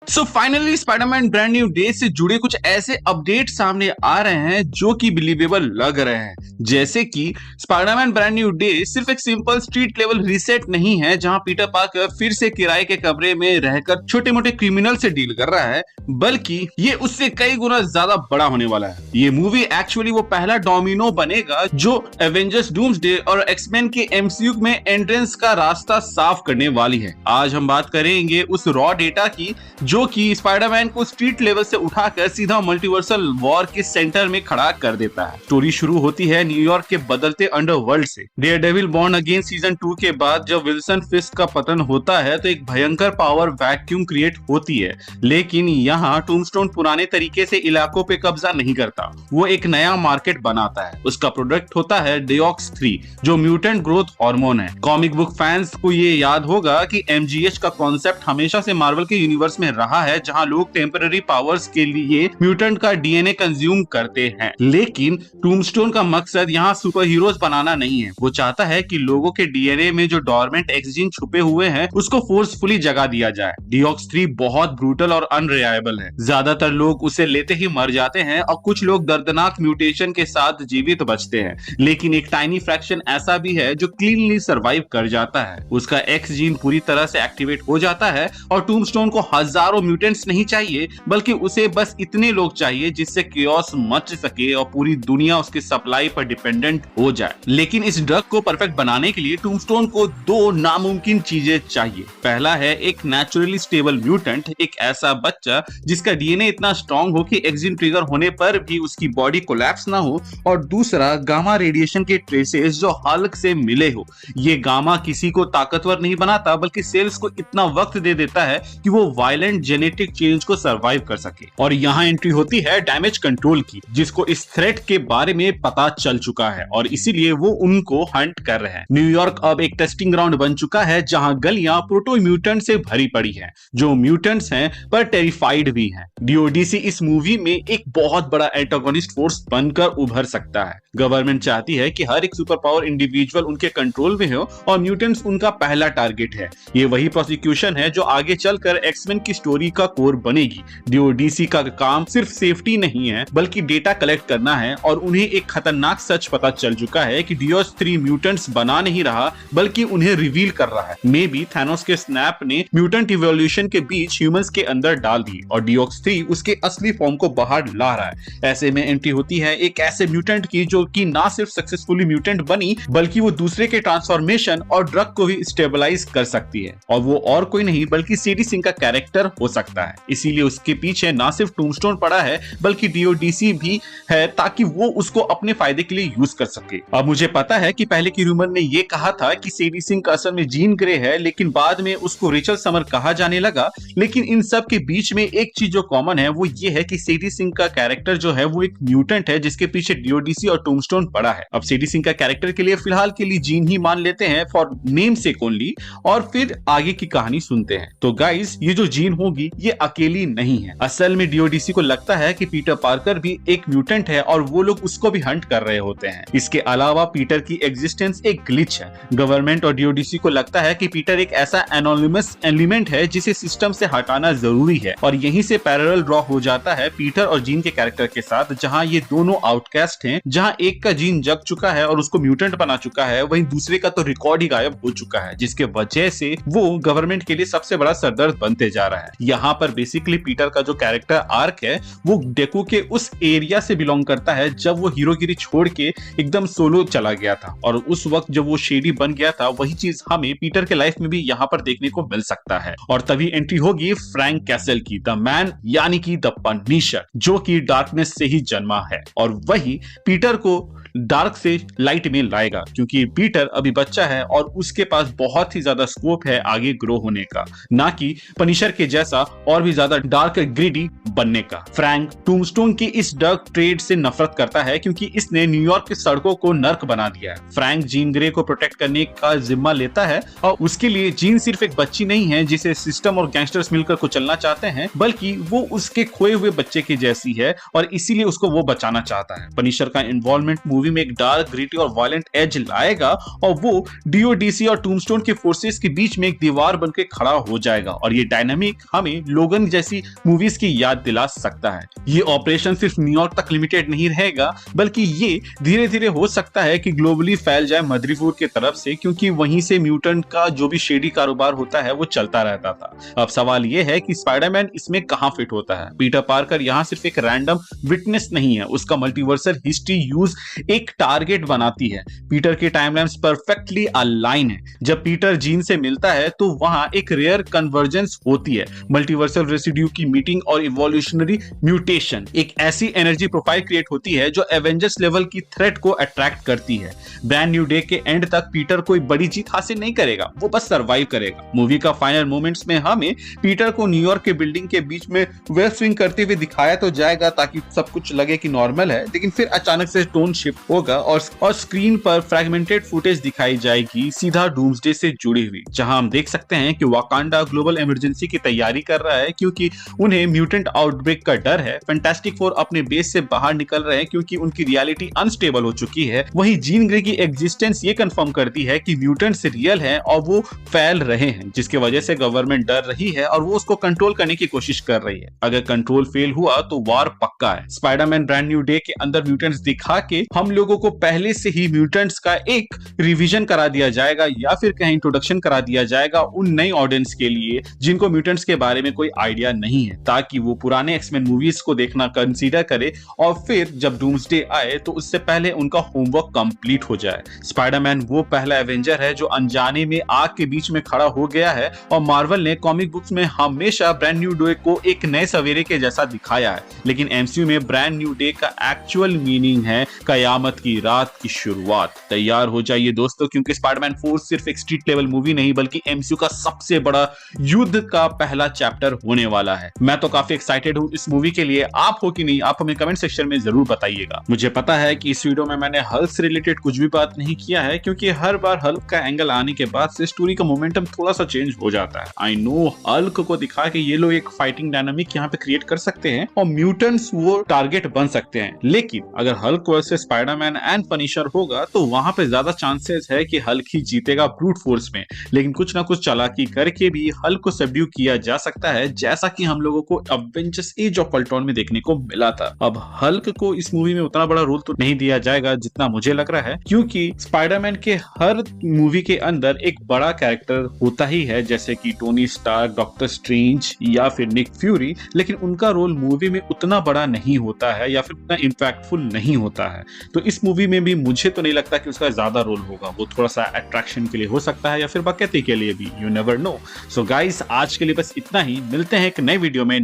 So finally Spiderman brand new day से जुड़े कुछ ऐसे अपडेट सामने आ रहे हैं जो कि बिलीवेबल लग रहे हैं। जैसे कि स्पाइडरमैन ब्रांड न्यू डे सिर्फ एक सिंपल स्ट्रीट लेवल रीसेट नहीं है जहां पीटर पार्कर फिर से किराए के कमरे में रहकर छोटे मोटे क्रिमिनल से डील कर रहा है, बल्कि ये उससे कई गुना ज्यादा बड़ा होने वाला है। ये मूवी एक्चुअली वो पहला डोमिनो बनेगा जो एवेंजर्स डूम्सडे और एक्समैन के एमसीयू में एंट्रेंस का रास्ता साफ करने वाली है। आज हम बात करेंगे उस रॉ डेटा की जो कि स्पाइडरमैन को स्ट्रीट लेवल से उठाकर सीधा मल्टीवर्सल वॉर के सेंटर में खड़ा कर देता है। स्टोरी शुरू होती है न्यूयॉर्क के बदलते अंडरवर्ल्ड से। डेयरडेविल बॉर्न अगेन सीजन 2 के बाद जब विल्सन फिस्क का पतन होता है तो एक भयंकर पावर वैक्यूम क्रिएट होती है, लेकिन यहाँ टूम्बस्टोन पुराने तरीके से इलाकों पे कब्जा नहीं करता। वो एक नया मार्केट बनाता है। उसका प्रोडक्ट होता है डिओक्स 3 जो म्यूटेंट ग्रोथ हार्मोन है। कॉमिक बुक फैंस को ये याद होगा कि एमजीएच का कॉन्सेप्ट हमेशा से मार्वल के यूनिवर्स में रहा है जहां लोग टेम्पररी पावर्स के लिए म्यूटेंट का डीएनए कंज्यूम करते हैं। लेकिन टूम्बस्टोन का मकसद यहाँ सुपर हीरोज बनाना नहीं है। वो चाहता है कि लोगों के डीएनए में जो डोरमेंट एक्स जीन छुपे हुए हैं उसको फोर्सफुली जगा दिया जाए। डिओक्स 3 बहुत ब्रूटल और अनरिलायबल है। ज्यादातर लोग उसे लेते ही मर जाते हैं और कुछ लोग दर्दनाक म्यूटेशन के साथ जीवित बचते हैं, लेकिन एक टाइनी फ्रैक्शन ऐसा भी है जो क्लीनली सर्वाइव कर जाता है। उसका एक्स जीन पूरी तरह से एक्टिवेट हो जाता है और टूम्बस्टोन को हजारों म्यूटेंट्स नहीं चाहिए, बल्कि उसे बस इतने लोग चाहिए जिससे कियोस मच सके और पूरी दुनिया उसके सप्लाई पर डिपेंडेंट हो जाए। लेकिन इस ड्रग को परफेक्ट बनाने के लिए टूम्बस्टोन को दो नामुमकिन चीजें चाहिए। पहला है एक नेचुरली स्टेबल म्यूटेंट, एक ऐसा बच्चा जिसका डीएनए इतना स्ट्रॉन्ग हो कि एक्सिन ट्रिगर होने पर भी उसकी बॉडी कोलैप्स ना हो, और दूसरा गामा रेडिएशन के ट्रेसेस जो हल्क से मिले हो। ये गामा किसी को ताकतवर नहीं बनाता, बल्कि सेल्स को इतना वक्त दे देता है कि वो वायलेंट जेनेटिक चेंज को सरवाइव कर सके। और यहाँ एंट्री होती है डैमेज कंट्रोल की, जिसको इस थ्रेट के बारे में पता चल चुका है और इसीलिए वो उनको हंट कर रहे हैं। न्यूयॉर्क अब एक टेस्टिंग ग्राउंड बन चुका है जहां गलियां प्रोटो म्यूटेंट से भरी पड़ी हैं, जो म्यूटेंट्स हैं पर टेरिफाइड भी हैं। डीओडीसी इस मूवी में एक बहुत बड़ा एंटागोनिस्ट फोर्स बनकर उभर सकता है। गवर्नमेंट चाहती है कि हर एक सुपर पावर इंडिविजुअल उनके कंट्रोल में हो और म्यूटेंट्स उनका पहला टारगेट है। ये वही प्रोसिक्यूशन है जो आगे चलकर एक्समैन की स्टोरी का कोर बनेगी। डीओडीसी का काम सिर्फ सेफ्टी नहीं है, बल्कि डेटा कलेक्ट करना है, और उन्हें एक खतरनाक सच पता चल चुका है कि डिओक्स 3 म्यूटेंट्स बना नहीं रहा, बल्कि उन्हें रिवील कर रहा है। मे बी थैनोस के स्नैप ने म्यूटेंट इवोल्यूशन के बीच ह्यूमंस के अंदर डाल दी और डिओक्स 3 उसके असली फॉर्म को बाहर ला रहा है। ऐसे में एंट्री होती है एक ऐसे म्यूटेंट की जो कि ना सिर्फ सक्सेसफुली म्यूटेंट बनी, बल्कि वो दूसरे के ट्रांसफॉर्मेशन और ड्रग को भी स्टेबलाइज कर सकती है, और वो और कोई नहीं बल्कि सीडी सिंह का कैरेक्टर हो सकता है। इसीलिए उसके पीछे ना सिर्फ टूम्बस्टोन पड़ा है, बल्कि डीओडीसी भी है, ताकि वो उसको अपने फायदे के लिए यूज कर सके। अब मुझे पता है कि पहले की रूमर ने ये कहा था कि सीडी सिंह का असल में जीन ग्रे है, लेकिन बाद में उसको रेचल समर कहा जाने लगा। लेकिन इन सब के बीच में एक चीज जो कॉमन है वो ये है कि सीडी सिंह का कैरेक्टर जो है वो एक म्यूटेंट है जिसके पीछे डीओडीसी और टूम्बस्टोन पड़ा है। अब सीडी सिंह का कैरेक्टर के लिए फिलहाल के लिए जीन ही मान लेते हैं फॉर नेम सेक ओनली, और फिर आगे की कहानी सुनते हैं। तो गाइस, ये जो जीन होगी ये अकेली नहीं है। असल में डीओडीसी को लगता है कि पीटर पार्कर भी एक म्यूटेंट है और वो लोग उसको भी हंट कर रहे होते हैं। इसके अलावा पीटर की एग्जिस्टेंस एक ग्लिच है। गवर्नमेंट और डीओडीसी को लगता है कि पीटर एक ऐसा एनोनिमस एलिमेंट है जिसे सिस्टम से हटाना जरूरी है, और यहीं से पैरेलल ड्रॉ हो जाता है पीटर और जीन के कैरेक्टर के साथ, जहां ये दोनों आउटकास्ट हैं। जहां एक का जीन जग चुका है और उसको म्यूटेंट बना चुका है, वहीं दूसरे का तो रिकॉर्ड ही गायब हो चुका है, जिसके वजह से वो गवर्नमेंट के लिए सबसे बड़ा सरदर्द बनते जा रहा है। यहाँ पर बेसिकली पीटर का जो कैरेक्टर आर्क है वो डेकू के उस एरिया से बिलोंग करता है जब वो हीरोगिरी छोड़ के एकदम सोलो चला गया था, और उस वक्त जब वो शेडी बन गया था, वही चीज हमें पीटर के लाइफ में भी यहाँ पर देखने को मिल सकता है। और तभी एंट्री होगी फ्रैंक कैसल की, द मैन यानी कि द पनिशर, जो कि डार्कनेस से ही जन्मा है, और वही पीटर को डार्क से लाइट में लाएगा, क्योंकि पीटर अभी बच्चा है और उसके पास बहुत ही ज्यादा स्कोप है आगे ग्रो होने का, ना कि पनिशर के जैसा और भी ज्यादा डार्क ग्रिडी बनने का। फ्रैंक टूमस्टोन की इस डार्क ट्रेड से नफरत करता है क्योंकि इसने न्यूयॉर्क की सड़कों को नर्क बना दिया है। फ्रैंक जीन ग्रे को प्रोटेक्ट करने का जिम्मा लेता है और उसके लिए जीन सिर्फ एक बच्ची नहीं है जिसे सिस्टम और गैंगस्टर्स मिलकर कुचलना चाहते हैं, बल्कि वो उसके खोए हुए बच्चे की जैसी है और इसीलिए उसको वो बचाना चाहता है। पनिशर का इन्वॉल्वमेंट मूवी में एक डार्क, ग्रिटी और वायलेंट एज लाएगा और वो डीओडीसी और टूमस्टोन के फोर्सेस के बीच में एक दीवार बनकर खड़ा हो जाएगा और ये डायनामिक हमें लोगन जैसी मूवीज की याद दिला सकता है। ये ऑपरेशन सिर्फ न्यूयॉर्क तक लिमिटेड नहीं रहेगा, बल्कि ये धीरे धीरे हो सकता है कि ग्लोबली फैल जाए मदरीपुर की तरफ से, क्योंकि वहीं से म्यूटेंट का जो भी शेडी कारोबार होता है वो चलता रहता था। अब सवाल ये है कि स्पाइडरमैन इसमें कहां फिट होता है। पीटर पार्कर यहां सिर्फ एक रैंडम विटनेस नहीं है, उसका मल्टीवर्सल हिस्ट्री यूज एक टारगेट बनाती है। पीटर की टाइमलाइंस परफेक्टली अलाइन है। जब पीटर जीन से मिलता है तो वहां एक रेयर कन्वर्जेंस होती है, मल्टीवर्सल रेसिड्यू की मीटिंग और इवोल्यूशनरी म्यूटेशन। एक ऐसी एनर्जी प्रोफाइल क्रिएट होती है जो एवेंजर्स लेवल की थ्रेट को अट्रैक्ट करती है। ब्रांड न्यू डे के एंड तक पीटर कोई बड़ी जीत हासिल नहीं करेगा, वो बस सरवाइव करेगा। मूवी का फाइनल मोमेंट्स में हमें पीटर को न्यूयॉर्क के बिल्डिंग के बीच में वेब स्विंग करते हुए दिखाया तो जाएगा ताकि सब कुछ लगे कि नॉर्मल है, लेकिन फिर अचानक से टोन शिफ्ट होगा और स्क्रीन पर फ्रैगमेंटेड फुटेज दिखाई जाएगी सीधा डूम्सडे से जुड़ी हुई, जहां हम देख सकते हैं कि वाकांडा ग्लोबल इमरजेंसी की तैयारी कर रहा है क्योंकि उन्हें म्यूटेंट आउटब्रेक का डर है। फैंटास्टिक फोर अपने बेस से बाहर निकल रहे हैं क्योंकि उनकी रियलिटी अनस्टेबल हो चुकी है। वहीं जीन ग्रे की एग्जिस्टेंस ये कंफर्म करती है कि म्यूटेंट्स रियल हैं और वो फैल रहे हैं, जिसकी वजह से गवर्नमेंट डर रही है और वो उसको कंट्रोल करने की कोशिश कर रही है। अगर कंट्रोल फेल हुआ तो वार पक्का है। स्पाइडरमैन ब्रांड न्यू डे के अंदर म्यूटेंट्स दिखा के हम लोगों को पहले से ही म्यूटेंट्स का एक रिवीजन करा दिया जाएगा या फिर कहीं इंट्रोडक्शन करा दिया जाएगा उन नई ऑडियंस के लिए जिनको म्यूटेंट्स के बारे में कोई आइडिया नहीं है, ताकि वो पुराने एक्समेन मूवीज को देखना कंसीडर करे और फिर जब डूम्सडे आए तो उससे पहले उनका होमवर्क कंप्लीट हो जाए। स्पाइडरमैन वो पहला एवेंजर है जो अनजाने में आग के बीच में खड़ा हो गया है और मार्वल ने कॉमिक बुक्स में हमेशा ब्रांड न्यू डे को एक नए सवेरे के जैसा दिखाया है, लेकिन एमसीयू में ब्रांड न्यू डे का एक्चुअल मीनिंग है कयामत की रात की शुरुआत। तैयार हो जाइए दोस्तों, क्योंकि स्पाइडरमैन 4 सिर्फ एक स्ट्रीट लेवल मूवी नहीं बल्कि एमसीयू का सबसे बड़ा युद्ध का पहला चैप्टर होने वाला है। मैं तो काफी एक्साइटेड हूं इस मूवी के लिए। आप हो कि नहीं, आप हमें कमेंट सेक्शन में जरूर बताइएगा। मुझे पता है कि इस वीडियो में मैंने हल्क से रिलेटेड कुछ भी बात नहीं किया है, क्योंकि हर बार हल्क का एंगल आने के बाद से स्टोरी का मोमेंटम थोड़ा सा चेंज हो जाता है। आई नो हल्क को दिखा के ये लोग एक फाइटिंग डायनामिक यहाँ पे क्रिएट कर सकते हैं और म्यूटेंट्स वो टारगेट बन सकते हैं, लेकिन अगर Hulk versus Spiderman and Punisher होगा तो वहां पे ज्यादा चांसेस है कि हल्क ही जीतेगा ब्रूट फोर्स में, लेकिन कुछ ना कुछ चालाकी करके भी हल्क को सबड्यू किया जा सकता है, जैसा कि हम लोगों को एवेंजर्स एज ऑफ अल्ट्रॉन में देखने को मिला था। अब हल्क को इस मूवी में उतना बड़ा रोल तो नहीं दिया जाएगा जितना मुझे लग रहा है, क्योंकि स्पाइडरमैन के हर मूवी के अंदर एक बड़ा कैरेक्टर होता ही है, जैसे कि टोनी स्टार्क, डॉक्टर स्ट्रेंज या फिर निक फ्यूरी, लेकिन उनका रोल मूवी में उतना बड़ा नहीं होता है या फिर उतना इंपैक्टफुल नहीं होता है। तो इस मूवी में भी मुझे तो नहीं लगता कि उसका ज्यादा रोल होगा, वो थोड़ा सा अट्रैक्शन के लिए हो सकता है या फिर बकैती के लिए भी, you never know. So guys, आज के लिए बस इतना ही। मिलते हैं एक नए वीडियो में।